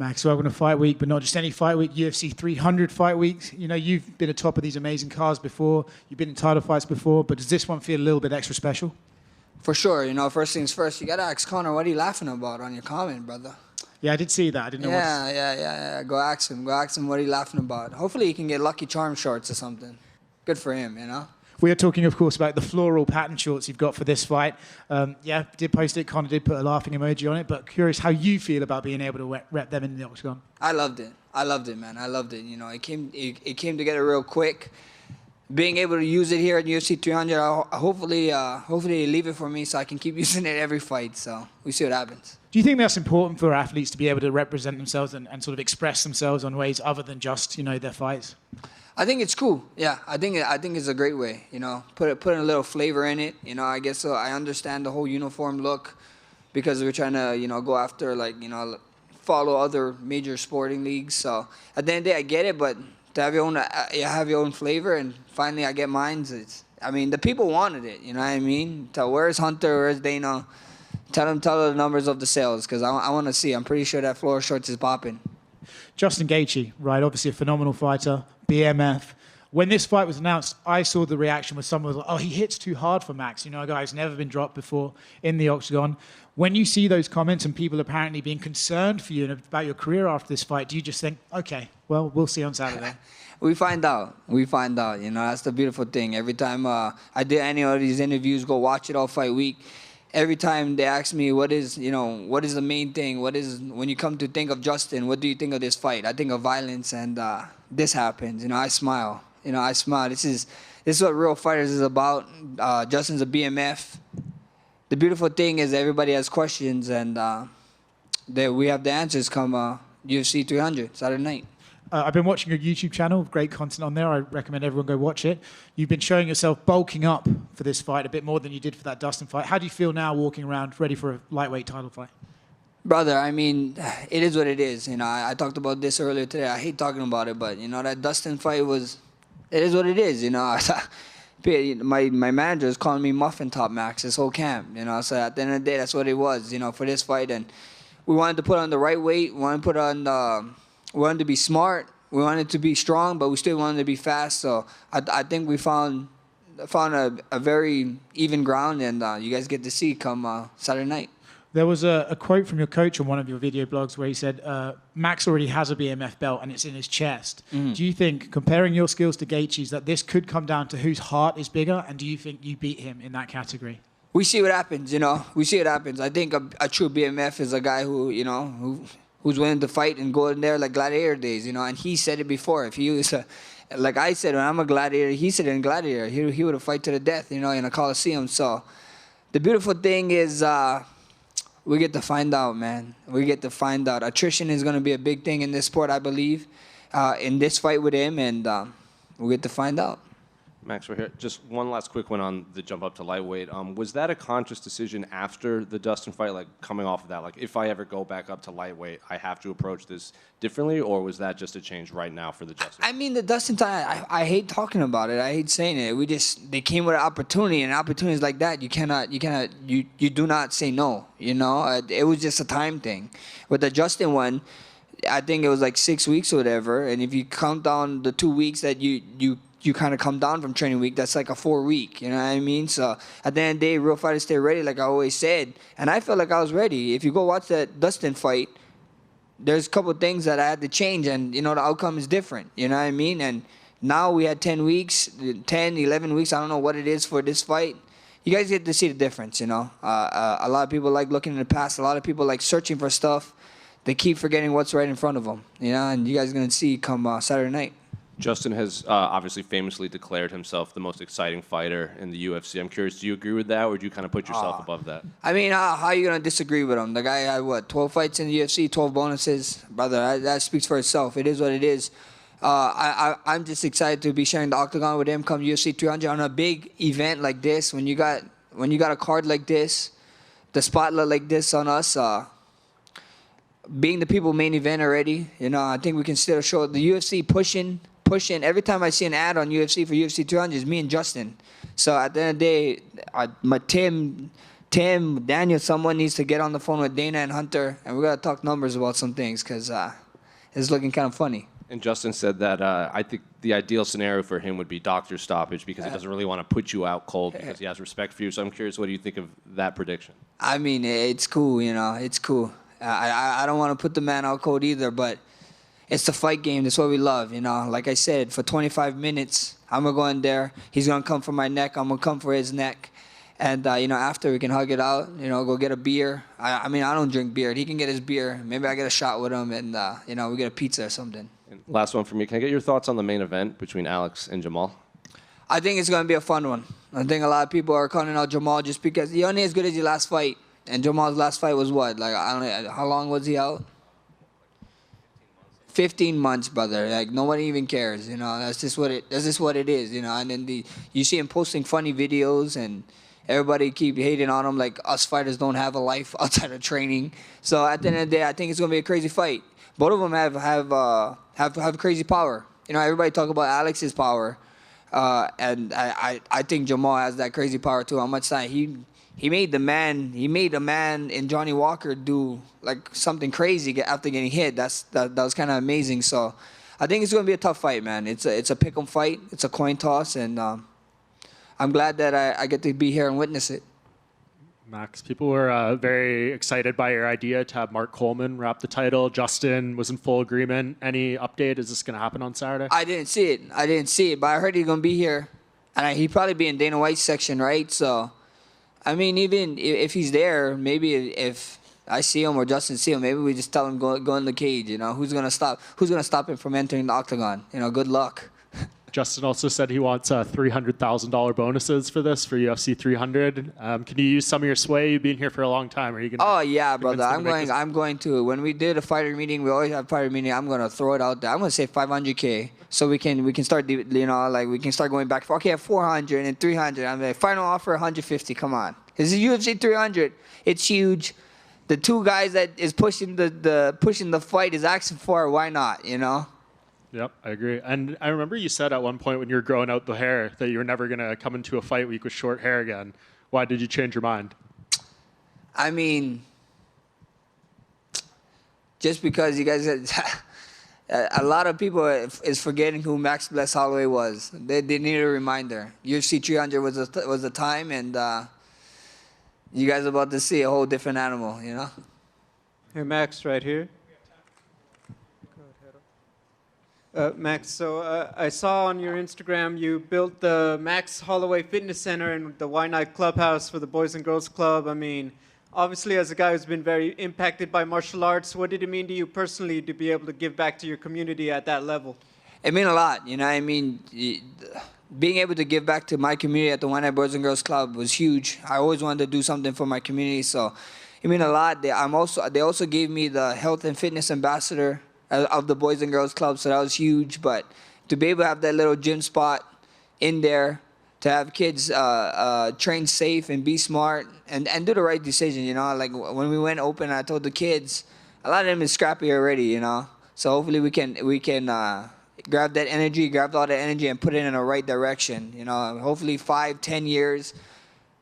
Max, welcome to Fight Week, but not just any Fight Week, UFC 300 Fight Weeks. You know, you've been atop of these amazing cards before, you've been in title fights before, but does this one feel a little bit extra special? For sure. You know, first things first, you got to ask Conor, what are you laughing about on your comment, brother? Yeah, I did see that. I didn't know Yeah. Go ask him. Go ask him what are you laughing about. Hopefully he can get Lucky Charm shorts or something. Good for him, you know? We are talking, of course, about the floral pattern shorts you've got for this fight. Yeah, did post it. Conor did put a laughing emoji on it, but curious how you feel about being able to rep them in the octagon. I loved it, man. I loved it. You know, it came together real quick. Being able to use it here at UFC 300, hopefully they leave it for me so I can keep using it every fight. So we see what happens. Do you think that's important for athletes to be able to represent themselves and sort of express themselves on ways other than just, you know, their fights? I think it's cool. Yeah, I think it's a great way. You know, put a little flavor in it. You know, I guess I understand the whole uniform look because we're trying to, you know, go after, like, you know, follow other major sporting leagues. So at the end of the day, I get it, but to have your own flavor, and finally I get mine. I mean, the people wanted it. You know what I mean? Where's Hunter? Where's Dana? Tell the numbers of the sales because I want to see. I'm pretty sure that floor shorts is popping. Justin Gaethje, right? Obviously a phenomenal fighter, BMF. When this fight was announced, I saw the reaction with someone like, oh, he hits too hard for Max. You know, a guy who's never been dropped before in the octagon. When you see those comments and people apparently being concerned for you and about your career after this fight, do you just think, okay, well, we'll see on Saturday? We find out. You know, that's the beautiful thing. Every time I did any of these interviews, go watch it all Fight Week. Every time they ask me what is the main thing, when you come to think of Justin, what do you think of this fight? I think of violence, and this happens. You know, I smile. This is what real fighters is about. Justin's a BMF. The beautiful thing is everybody has questions, and we have the answers come UFC 300 Saturday night. I've been watching your YouTube channel, great content on there. I recommend everyone go watch it. You've been showing yourself bulking up for this fight a bit more than you did for that Dustin fight. How do you feel now walking around ready for a lightweight title fight? Brother, I mean, it is what it is. You know, I talked about this earlier today. I hate talking about it, but, you know, that Dustin fight it is what it is, you know. My manager is calling me Muffin Top Max this whole camp, you know. So at the end of the day, that's what it was, you know, for this fight. And we wanted to put on the right weight. We wanted to be smart. We wanted to be strong, but we still wanted to be fast. So I think we found a very even ground, and you guys get to see come Saturday night. There was a quote from your coach on one of your video blogs where he said, Max already has a BMF belt and it's in his chest. Mm-hmm. Do you think, comparing your skills to Gaethje's, that this could come down to whose heart is bigger, and do you think you beat him in that category? We see what happens, you know. We see what happens. I think a true BMF is a guy who, you know, who's willing to fight and go in there like gladiator days, you know. And he said it before. If he was, like I said, when I'm a gladiator, he said in gladiator, he would have fight to the death, you know, in a Coliseum. So the beautiful thing is we get to find out, man. We get to find out. Attrition is going to be a big thing in this sport, I believe, in this fight with him, and we get to find out. Max, we're here. Just one last quick one on the jump up to lightweight. Was that a conscious decision after the Dustin fight, like coming off of that? Like, if I ever go back up to lightweight, I have to approach this differently, or was that just a change right now for the Justin? I mean, the Dustin time, I hate talking about it. I hate saying it. They came with an opportunity, and opportunities like that, you do not say no. You know, it was just a time thing. With the Justin one, I think it was like 6 weeks or whatever, and if you count down the 2 weeks that you kind of come down from training week, that's like a 4 week, you know what I mean? So at the end of the day, real fighters stay ready, like I always said. And I felt like I was ready. If you go watch that Dustin fight, there's a couple of things that I had to change, and, you know, the outcome is different, you know what I mean? And now we had 10 weeks, 10, 11 weeks, I don't know what it is for this fight. You guys get to see the difference, you know? A lot of people like looking in the past. A lot of people like searching for stuff. They keep forgetting what's right in front of them, you know? And you guys are going to see come Saturday night. Justin has obviously famously declared himself the most exciting fighter in the UFC. I'm curious, do you agree with that, or do you kind of put yourself above that? I mean, how are you going to disagree with him? The guy had, 12 fights in the UFC, 12 bonuses? Brother, that speaks for itself. It is what it is. I'm just excited to be sharing the octagon with him come UFC 300 on a big event like this. When you got a card like this, the spotlight like this on us, being the people main event already, you know, I think we can still show the UFC pushing. Every time I see an ad on UFC for UFC 200, it's me and Justin. So at the end of the day, Tim Tim, Daniel, someone needs to get on the phone with Dana and Hunter, and we got to talk numbers about some things because it's looking kind of funny. And Justin said that I think the ideal scenario for him would be doctor stoppage because he doesn't really want to put you out cold because he has respect for you. So I'm curious, what do you think of that prediction? I mean, it's cool, it's cool. I don't want to put the man out cold either, but it's the fight game. That's what we love, Like I said, for 25 minutes, I'm going to go in there. He's going to come for my neck. I'm going to come for his neck. And, after we can hug it out, go get a beer. I mean, I don't drink beer. He can get his beer. Maybe I get a shot with him and, we get a pizza or something. And last one for me. Can I get your thoughts on the main event between Alex and Jamal? I think it's going to be a fun one. I think a lot of people are calling out Jamal just because he only as good as your last fight. And Jamal's last fight was what? Like, I don't know, how long was he out? 15 months, brother. Like, nobody even cares, That's just what it is, And then you see him posting funny videos and everybody keep hating on him like us fighters don't have a life outside of training. So at the end of the day, I think it's going to be a crazy fight. Both of them have crazy power. Everybody talk about Alex's power. And I think Jamal has that crazy power too. How much time he made a man in Johnny Walker do like something crazy after getting hit. That was kind of amazing. So I think it's going to be a tough fight, man. It's a pick'em fight. It's a coin toss, and I'm glad that I get to be here and witness it. Max, people were very excited by your idea to have Mark Coleman wrap the title. Justin was in full agreement. Any update? Is this going to happen on Saturday? I didn't see it, but I heard he's going to be here. And he'd probably be in Dana White's section, right? So, I mean, even if he's there, maybe if I see him or Justin see him, maybe we just tell him go in the cage, Who's going to stop him from entering the octagon? Good luck. Justin also said he wants $300,000 bonuses for this, for UFC 300. Can you use some of your sway? You've been here for a long time. Are you going to? Oh, yeah, brother. I'm going to. When we did a fighter meeting, we always have a fighter meeting. I'm going to throw it out there. I'm going to say $500K so we can start, we can start going back. Okay, 400 and 300. I'm like, final offer, 150. Come on. This is UFC 300. It's huge. The two guys that is pushing the fight is asking for it. Why not, Yep, I agree. And I remember you said at one point when you were growing out the hair that you were never going to come into a fight week with short hair again. Why did you change your mind? I mean, just because you guys, a lot of people is forgetting who Max Holloway was. They need a reminder. UFC 300 was the time, and you guys are about to see a whole different animal, Hey, Max, right here. Max, so I saw on your Instagram you built the Max Holloway Fitness Center and the Y Night Clubhouse for the Boys and Girls Club. I mean, obviously as a guy who's been very impacted by martial arts, what did it mean to you personally to be able to give back to your community at that level? It meant a lot, I mean, being able to give back to my community at the Y Night Boys and Girls Club was huge. I always wanted to do something for my community, so it meant a lot. They also gave me the health and fitness ambassador of the Boys and Girls Club, so that was huge. But to be able to have that little gym spot in there, to have kids train safe and be smart and do the right decision, Like when we went open, I told the kids, a lot of them is scrappy already, So hopefully we can grab all that energy and put it in the right direction, Hopefully 5, 10 years,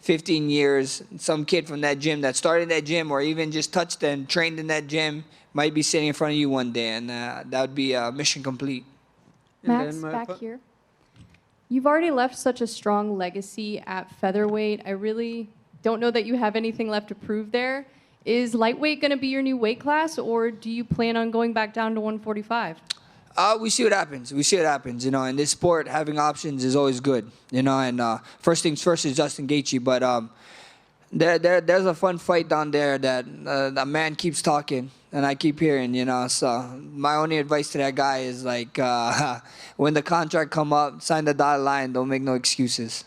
15 years, some kid from that gym that started that gym or even just touched and trained in that gym might be sitting in front of you one day, and that would be mission complete. Max, back here. You've already left such a strong legacy at featherweight. I really don't know that you have anything left to prove there. Is lightweight going to be your new weight class, or do you plan on going back down to 145? We see what happens. In this sport, having options is always good, And first things first is Justin Gaethje, but there's a fun fight down there that a man keeps talking and I keep hearing, So my only advice to that guy is like, when the contract come up, sign the dotted line. Don't make no excuses.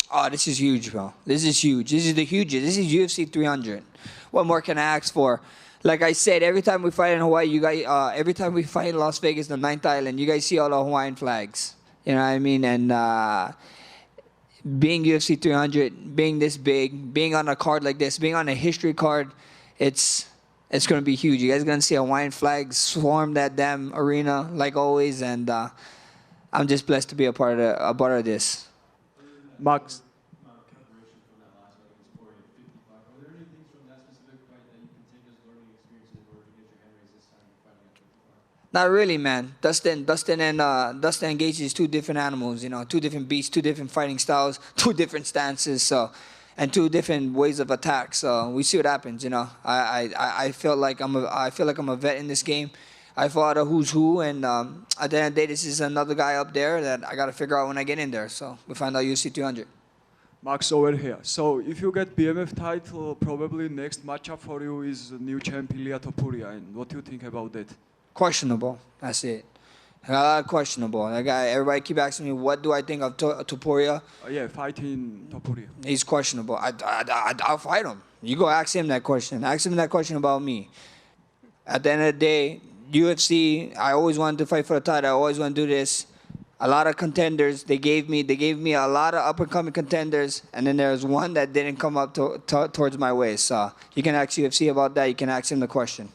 Oh, this is huge, bro. This is huge. This is the hugest. This is UFC 300. What more can I ask for? Like I said, every time we fight in Hawaii, you guys, every time we fight in Las Vegas, the 9th Island, you guys see all the Hawaiian flags. You know what I mean? And being UFC 300, being this big, being on a card like this, being on a history card, it's It's going to be huge. You guys are going to see a Hawaiian flag swarm that damn arena like always, and I'm just blessed to be a part of this. Max. Not really, man. Dustin and Gaethje is two different animals, you know, two different beasts, two different fighting styles, two different stances, so, and two different ways of attack. So we see what happens, you know. I feel like I'm a vet in this game. I fought a who's who, and at the end of the day, this is another guy up there that I got to figure out when I get in there. So we find out UFC 200. Max over here. So if you get BMF title, probably next matchup for you is new champ Ilia Topuria. And what do you think about that? Questionable. That's it. Questionable. That guy. Everybody keep asking me, what do I think of Topuria? Yeah, fighting Topuria. He's questionable. I'll fight him. You go ask him that question. Ask him that question about me. At the end of the day, UFC, I always wanted to fight for the title. I always want to do this. A lot of contenders, they gave me a lot of up-and-coming contenders, and then there's one that didn't come up towards my way. So you can ask UFC about that. You can ask him the question.